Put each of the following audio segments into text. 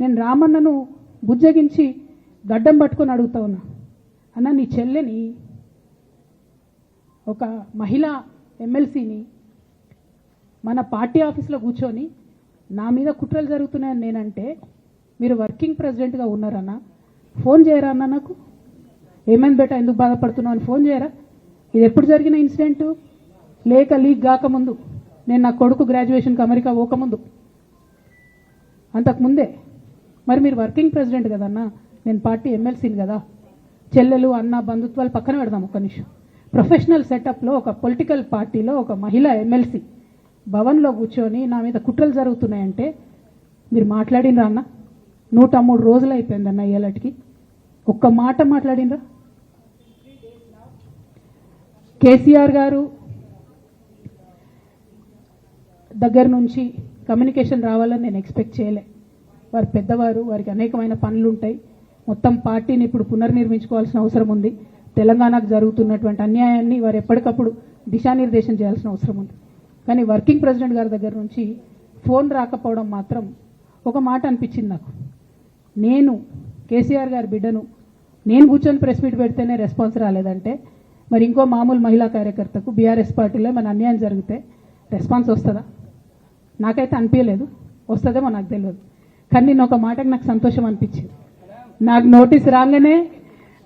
నేను రామన్నను బుజ్జగించి గడ్డం పట్టుకొని అడుగుతా ఉన్నా, అన్న నీ చెల్లెని ఒక మహిళా ఎమ్మెల్సీని మన పార్టీ ఆఫీస్లో కూర్చొని నా మీద కుట్రలు జరుగుతున్నాయని నేనంటే మీరు వర్కింగ్ ప్రెసిడెంట్గా ఉన్నారన్న, ఫోన్ చేయరా అన్న, నాకు ఏమైంది బేటా ఎందుకు బాధపడుతున్నావు అని ఫోన్ చేయరా? ఇది ఎప్పుడు జరిగిన ఇన్సిడెంట్? లేక లీక్ కాకముందు, నేను నా కొడుకు గ్రాడ్యుయేషన్కి అమెరికా పోకముందు, అంతకుముందే. మరి మీరు వర్కింగ్ ప్రెసిడెంట్ కదన్నా, నేను పార్టీ ఎమ్మెల్సీని కదా. చెల్లెలు అన్న బంధుత్వాలు పక్కన పెడదాం ఒక్క నిమిషం. ప్రొఫెషనల్ సెటప్లో ఒక పొలిటికల్ పార్టీలో ఒక మహిళా ఎమ్మెల్సీ భవన్లో కూర్చొని నా మీద కుట్రలు జరుగుతున్నాయంటే మీరు మాట్లాడినరా అన్న? 103 రోజులు అయిపోయిందన్న ఇయ్యాలటికి, ఒక్క మాట మాట్లాడినరా? కేసీఆర్ గారు దగ్గర నుంచి కమ్యూనికేషన్ రావాలని నేను ఎక్స్పెక్ట్ చేయలే. వారు పెద్దవారు, వారికి అనేకమైన పనులు ఉంటాయి. మొత్తం పార్టీని ఇప్పుడు పునర్నిర్మించుకోవాల్సిన అవసరం ఉంది. తెలంగాణకు జరుగుతున్నటువంటి అన్యాయాన్ని వారు ఎప్పటికప్పుడు దిశానిర్దేశం చేయాల్సిన అవసరం ఉంది. కానీ వర్కింగ్ ప్రెసిడెంట్ గారి దగ్గర నుంచి ఫోన్ రాకపోవడం మాత్రం ఒక మాట అనిపించింది నాకు. నేను కేసీఆర్ గారి బిడ్డను, నేను కూర్చొని ప్రెస్ మీట్ పెడితేనే రెస్పాన్స్ రాలేదంటే మరి ఇంకో మామూలు మహిళా కార్యకర్తకు బీఆర్ఎస్ పార్టీలో మన అన్యాయం జరిగితే రెస్పాన్స్ వస్తుందా? నాకైతే అనిపించలేదు. వస్తుందేమో నాకు తెలియదు. కానీ నేను ఒక మాటకు నాకు సంతోషం అనిపించింది. నాకు నోటీస్ రాగానే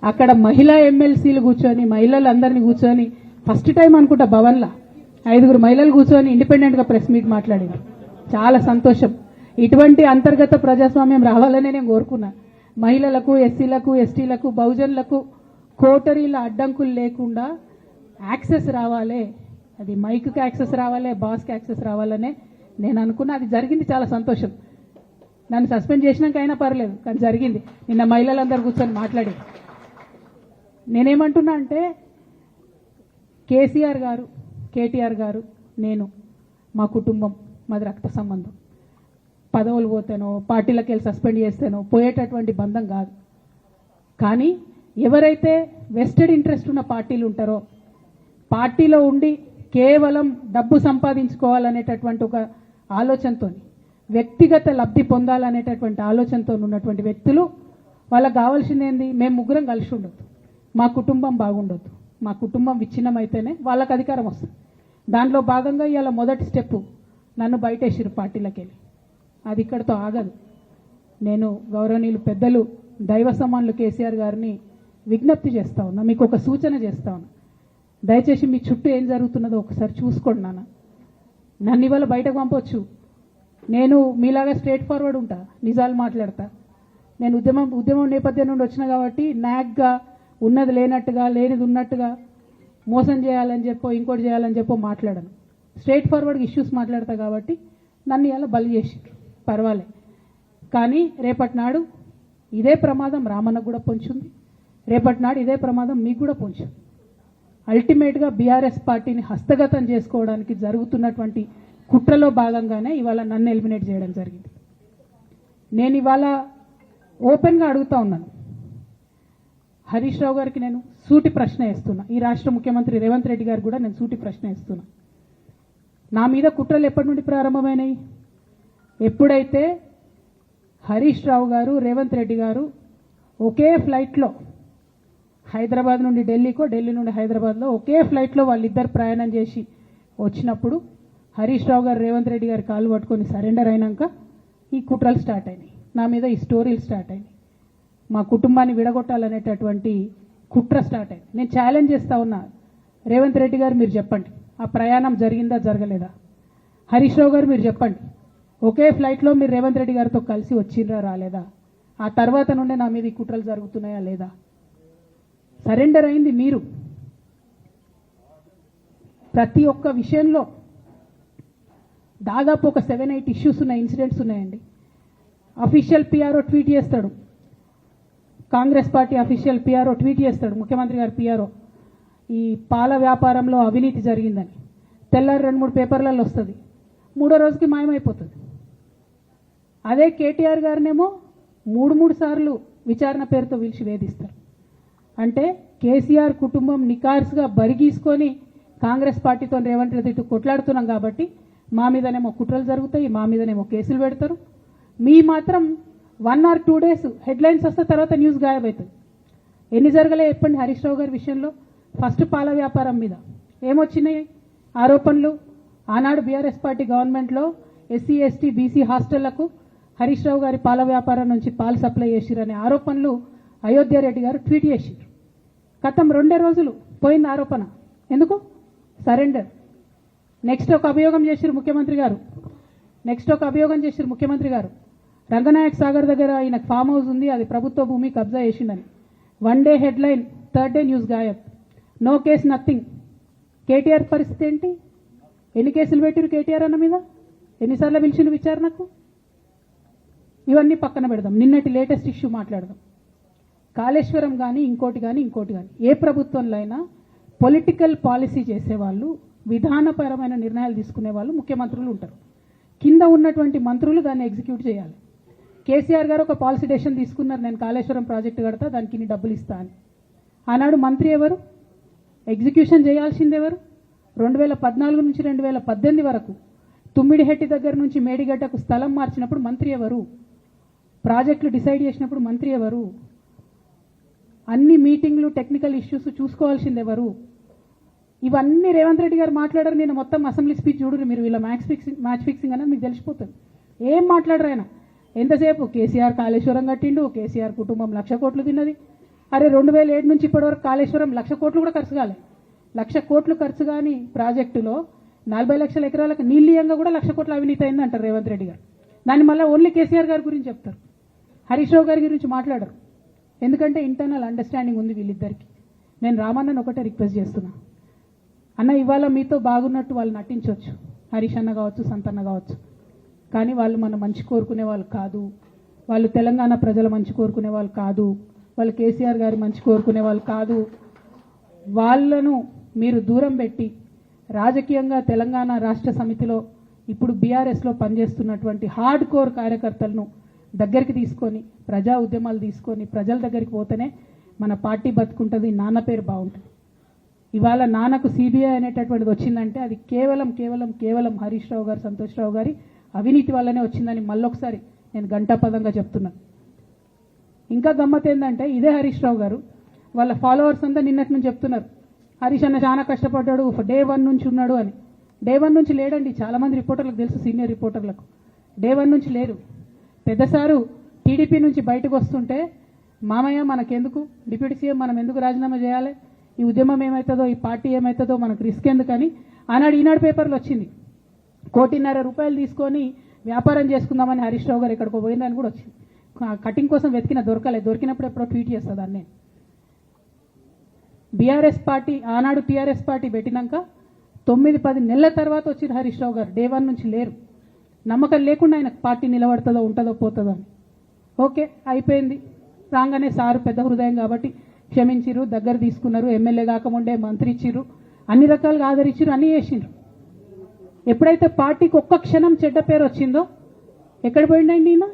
అక్కడ మహిళా ఎమ్మెల్సీలు కూర్చొని, మహిళలందరినీ కూర్చొని, ఫస్ట్ టైం అనుకుంటా భవన్లో 5 మహిళలు కూర్చొని ఇండిపెండెంట్గా ప్రెస్ మీట్ మాట్లాడింది. చాలా సంతోషం. ఇటువంటి అంతర్గత ప్రజాస్వామ్యం రావాలనే నేను కోరుకున్నా. మహిళలకు, ఎస్సీలకు, ఎస్టీలకు, బహుజనులకు కోటరీల అడ్డంకులు లేకుండా యాక్సెస్ రావాలి. అది మైక్కి యాక్సెస్ రావాలి, బాస్కి యాక్సెస్ రావాలనే నేను అనుకున్నా. అది జరిగింది, చాలా సంతోషం. నన్ను సస్పెండ్ చేసినాక అయినా పర్లేదు, కానీ జరిగింది. నిన్న మహిళలందరూ కూర్చొని మాట్లాడి నేనేమంటున్నా అంటే కేసీఆర్ గారు, కేటీఆర్ గారు, నేను, మా కుటుంబం, మాది రక్త సంబంధం. పదవులు పోతేనో, పార్టీలకు వెళ్ళి సస్పెండ్ చేస్తేనో పోయేటటువంటి బంధం కాదు. కానీ ఎవరైతే వెస్టెడ్ ఇంట్రెస్ట్ ఉన్న పార్టీలు ఉంటారో, పార్టీలో ఉండి కేవలం డబ్బు సంపాదించుకోవాలనేటటువంటి ఒక ఆలోచనతో, వ్యక్తిగత లబ్ధి పొందాలనేటటువంటి ఆలోచనతో ఉన్నటువంటి వ్యక్తులు, వాళ్ళకి కావాల్సింది ఏంది? మేము ముగ్గురం కలిసి ఉండొద్దు, మా కుటుంబం బాగుండొద్దు, మా కుటుంబం విచ్ఛిన్నమైతేనే వాళ్ళకి అధికారం వస్తుంది. దాంట్లో భాగంగా ఇవాళ మొదటి స్టెప్ నన్ను బయటేసిరు పార్టీలకు వెళ్ళి. అది ఇక్కడితో ఆగదు. నేను గౌరవనీయులు పెద్దలు దైవ సమానులు కేసీఆర్ గారిని విజ్ఞప్తి చేస్తా ఉన్నా, మీకు ఒక సూచన చేస్తా ఉన్నా. దయచేసి మీ చుట్టూ ఏం జరుగుతున్నదో ఒకసారి చూసుకోండి నాన్న. నన్ను ఇవాళ బయటకు పంపొచ్చు, నేను మీలాగా స్ట్రేట్ ఫార్వర్డ్ ఉంటా, నిజాలు మాట్లాడతా. నేను ఉద్యమం నేపథ్యం నుండి వచ్చిన కాబట్టి నాగ్గా, ఉన్నది లేనట్టుగా, లేనిది ఉన్నట్టుగా, మోసం చేయాలని చెప్పో ఇంకోటి చేయాలని చెప్పో మాట్లాడను. స్ట్రేట్ ఫార్వర్డ్గా ఇష్యూస్ మాట్లాడతా కాబట్టి నన్ను ఇలా బలి చేసి పర్వాలే. కానీ రేపటి నాడు ఇదే ప్రమాదం రామన్నకు కూడా పొంచుంది, రేపటి నాడు ఇదే ప్రమాదం మీకు కూడా పొంచుంది. అల్టిమేట్గా బీఆర్ఎస్ పార్టీని హస్తగతం చేసుకోవడానికి జరుగుతున్నటువంటి కుట్రలో భాగంగానే ఇవాళ నన్ను ఎలిమినేట్ చేయడం జరిగింది. నేను ఇవాళ ఓపెన్గా అడుగుతా ఉన్నాను, హరీష్ రావు గారికి నేను సూటి ప్రశ్న వేస్తున్నా, ఈ రాష్ట్ర ముఖ్యమంత్రి రేవంత్ రెడ్డి గారు కూడా నేను సూటి ప్రశ్న వేస్తున్నా. నా మీద కుట్రలు ఎప్పటి నుండి ప్రారంభమైనాయి? ఎప్పుడైతే హరీష్ రావు గారు, రేవంత్ రెడ్డి గారు ఒకే ఫ్లైట్లో హైదరాబాద్ నుండి ఢిల్లీకో, ఢిల్లీ నుండి హైదరాబాద్లో ఒకే ఫ్లైట్లో వాళ్ళిద్దరు ప్రయాణం చేసి వచ్చినప్పుడు హరీష్ రావు గారు రేవంత్ రెడ్డి గారి కాళ్ళు పట్టుకొని సరెండర్ అయినాక ఈ కుట్రలు స్టార్ట్ అయినాయి, నా మీద ఈ స్టోరీలు స్టార్ట్ అయినాయి, మా కుటుంబాన్ని విడగొట్టాలనేటటువంటి కుట్ర స్టార్ట్ అయింది. నేను ఛాలెంజ్ చేస్తా ఉన్నా, రేవంత్ రెడ్డి గారు మీరు చెప్పండి, ఆ ప్రయాణం జరిగిందా జరగలేదా? హరీష్ రావు గారు మీరు చెప్పండి, ఒకే ఫ్లైట్లో మీరు రేవంత్ రెడ్డి గారితో కలిసి వచ్చిండ్రా రాలేదా? ఆ తర్వాత నుండే నా మీద ఈ కుట్రలు జరుగుతున్నాయా లేదా? సరెండర్ అయింది మీరు. ప్రతి ఒక్క విషయంలో దాదాపు ఒక 7-8 ఇష్యూస్ ఉన్నాయి, ఇన్సిడెంట్స్ ఉన్నాయండి. అఫీషియల్ పిఆర్ఓ ట్వీట్ చేస్తాడు, Congress party official PRO tweet చేస్తాడు, ముఖ్యమంత్రి గారు పిఆర్ఓ, ఈ పాల వ్యాపారంలో అవినీతి జరిగిందని. తెల్లారి 2-3 పేపర్లలో వస్తుంది, 3వ రోజుకి మాయమైపోతుంది. అదే కేటీఆర్ గారినేమో 3 సార్లు విచారణ పేరుతో పిలిచి వేధిస్తారు. అంటే కేసీఆర్ కుటుంబం నికార్స్గా బరిగీసుకొని కాంగ్రెస్ పార్టీతో రేవంత్ రెడ్డి కొట్లాడుతున్నాం కాబట్టి మా మీదనేమో కుట్రలు జరుగుతాయి, మా మీదనేమో కేసులు పెడతారు. మీ మాత్రం 1 or 2 days హెడ్లైన్స్ వస్తే తర్వాత న్యూస్ గాయబవుతుంది. ఎన్ని జరగలే చెప్పండి హరీష్ రావు గారి విషయంలో. ఫస్ట్ పాల వ్యాపారం మీద ఏమొచ్చినాయి ఆరోపణలు. ఆనాడు బీఆర్ఎస్ పార్టీ గవర్నమెంట్లో SC ST BC హాస్టళ్లకు Harish Rao గారి పాల వ్యాపారం నుంచి పాలు సప్లై చేసిరనే ఆరోపణలు అయోధ్య రెడ్డి గారు ట్వీట్ చేసిరు. గతం 2 రోజులు పోయింది ఆరోపణ. ఎందుకు సరెండర్. నెక్స్ట్ ఒక అభియోగం చేసిరు ముఖ్యమంత్రి గారు. రంగనాయక్ సాగర్ దగ్గర ఆయన ఫామ్ హౌస్ ఉంది, అది ప్రభుత్వ భూమి, కబ్జా చేసిండని. 1 day headline, 3rd day news గాయబ్. No case nothing. కేటీఆర్ పరిస్థితి ఏంటి? ఎన్ని కేసులు పెట్టిరు కేటీఆర్ అన్న మీద? ఎన్నిసార్లు పిలిచిండు విచారణకు? ఇవన్నీ పక్కన పెడదాం. నిన్నటి లేటెస్ట్ ఇష్యూ మాట్లాడదాం. కాళేశ్వరం కానీ ఇంకోటి కానీ ఏ ప్రభుత్వంలో అయినా పొలిటికల్ పాలసీ చేసేవాళ్ళు, విధానపరమైన నిర్ణయాలు తీసుకునే వాళ్ళు ముఖ్యమంత్రులు ఉంటారు. కింద ఉన్నటువంటి మంత్రులు దాన్ని ఎగ్జిక్యూట్ చేయాలి. కేసీఆర్ గారు ఒక పాలసీ డెసిషన్ తీసుకున్నారు, నేను కాళేశ్వరం ప్రాజెక్టు కడతా, దానికి ఇన్ని డబ్బులు ఇస్తా అని. ఆనాడు మంత్రి ఎవరు? ఎగ్జిక్యూషన్ చేయాల్సింది ఎవరు? 2014 నుంచి 2018 వరకు తుమ్మిడిహెట్టి దగ్గర నుంచి మేడిగడ్డకు స్థలం మార్చినప్పుడు మంత్రి ఎవరు? ప్రాజెక్టులు డిసైడ్ చేసినప్పుడు మంత్రి ఎవరు? అన్ని మీటింగ్లు టెక్నికల్ ఇష్యూస్ చూసుకోవాల్సింది ఎవరు? ఇవన్నీ రేవంత్ రెడ్డి గారు మాట్లాడారు. నేను మొత్తం అసెంబ్లీ స్పీచ్ చూడరు మీరు, వీళ్ళ మ్యాచ్ ఫిక్సింగ్ అనేది మీకు తెలిసిపోతుంది. ఏం మాట్లాడరు ఆయన. ఎంతసేపు కేసీఆర్ కాళేశ్వరం కట్టిండు, కేసీఆర్ కుటుంబం 1,00,000 కోట్లు తిన్నది. అరే 2007 నుంచి ఇప్పటివరకు కాళేశ్వరం 1,00,000 కోట్లు కూడా ఖర్చు కాలే. 1,00,000 కోట్లు ఖర్చు కాని ప్రాజెక్టులో 40 లక్షల ఎకరాలకు నీళ్ళియంగా కూడా 1,00,000 కోట్ల అవినీతి అయింది అంటారు రేవంత్ రెడ్డి గారు. దాన్ని మళ్ళీ ఓన్లీ కేసీఆర్ గారి గురించి చెప్తారు, హరీష్ రావు గారి గురించి మాట్లాడరు. ఎందుకంటే ఇంటర్నల్ అండర్స్టాండింగ్ ఉంది వీళ్ళిద్దరికి. నేను రామన్నను ఒకటే రిక్వెస్ట్ చేస్తున్నా, అన్న ఇవాళ మీతో బాగున్నట్టు వాళ్ళు నటించవచ్చు, హరీష్ అన్న కావచ్చు, సంతన్న కావచ్చు, కానీ వాళ్ళు మన మంచి కోరుకునే వాళ్ళు కాదు. వాళ్ళు తెలంగాణ ప్రజల మంచి కోరుకునే వాళ్ళు కాదు. వాళ్ళు కేసీఆర్ గారి మంచి కోరుకునే వాళ్ళు కాదు. వాళ్ళను మీరు దూరం పెట్టి రాజకీయంగా తెలంగాణ రాష్ట్ర సమితిలో ఇప్పుడు బీఆర్ఎస్లో పనిచేస్తున్నటువంటి హార్డ్ కోర్ కార్యకర్తలను దగ్గరికి తీసుకొని ప్రజా ఉద్యమాలు తీసుకొని ప్రజల దగ్గరికి పోతేనే మన పార్టీ బతుకుంటుంది, నాన్న పేరు బాగుంటుంది. ఇవాళ నాన్నకు సిబిఐ అనేటటువంటిది వచ్చిందంటే అది కేవలం హరీష్ రావు గారు, సంతోష్ రావు గారి అవినీతి వల్లనే వచ్చిందని మళ్ళొకసారి నేను గంటాపదంగా చెప్తున్నాను. ఇంకా గమ్మత్ ఏంటంటే ఇదే హరీష్ రావు గారు వాళ్ళ ఫాలోవర్స్ అంతా నిన్నటి నుంచి చెప్తున్నారు, హరీష్ అన్న చాలా కష్టపడ్డాడు, డే 1 నుంచి ఉన్నాడు అని. డే 1 నుంచి లేడండి. చాలామంది రిపోర్టర్లకు తెలుసు, సీనియర్ రిపోర్టర్లకు. డే 1 నుంచి లేరు. పెద్దసారు టీడీపీ నుంచి బయటకు వస్తుంటే మామయ్య మనకెందుకు, డిప్యూటీ సీఎం మనం ఎందుకు రాజీనామా చేయాలి, ఈ ఉద్యమం ఏమవుతుందో, ఈ పార్టీ ఏమవుతుందో మనకు రిస్క్ ఎందుకని ఆనాడు ఈనాడు పేపర్లో వచ్చింది. 1,50,00,000 రూపాయలు తీసుకొని వ్యాపారం చేసుకుందామని హరీష్ రావు గారు ఎక్కడికో పోయిందని కూడా వచ్చింది. కటింగ్ కోసం దొరికినప్పుడు ఎప్పుడో ట్వీట్ చేస్తా దాన్ని. బీఆర్ఎస్ పార్టీ ఆనాడు టీఆర్ఎస్ పార్టీ పెట్టినాక 9-10 నెలల తర్వాత వచ్చింది హరీష్ రావు గారు. డే 1 నుంచి లేరు. నమ్మకం లేకుండా ఆయన పార్టీ నిలబడుతుందో ఉంటుందో పోతుందో అని. ఓకే అయిపోయింది. రాగానే సారు పెద్ద హృదయం కాబట్టి క్షమించిరు, దగ్గర తీసుకున్నారు, ఎమ్మెల్యే కాకముందే మంత్రి ఇచ్చిర్రు, అన్ని రకాలుగా ఆదరించిరు, అన్నీ చేసిండ్రు. ఎప్పుడైతే పార్టీకి ఒక్క క్షణం చెడ్డ పేరు వచ్చిందో ఎక్కడ పోయిండండి ఈయన?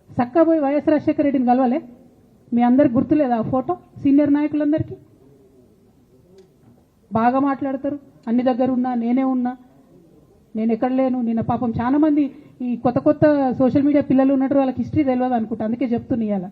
చక్కా పోయి వైఎస్ రాజశేఖర రెడ్డిని కలవలే? మీ అందరికి గుర్తులేదా ఆ ఫోటో? సీనియర్ నాయకులందరికీ బాగా మాట్లాడతారు, అన్ని దగ్గర ఉన్నా, నేనే ఉన్నా, నేను ఎక్కడ లేను. నిన్న పాపం చాలా మంది ఈ కొత్త సోషల్ మీడియా పిల్లలు ఉన్నట్టు వాళ్ళకి హిస్టరీ తెలియదు అనుకుంటా, అందుకే చెప్తున్నా ఇవాళ.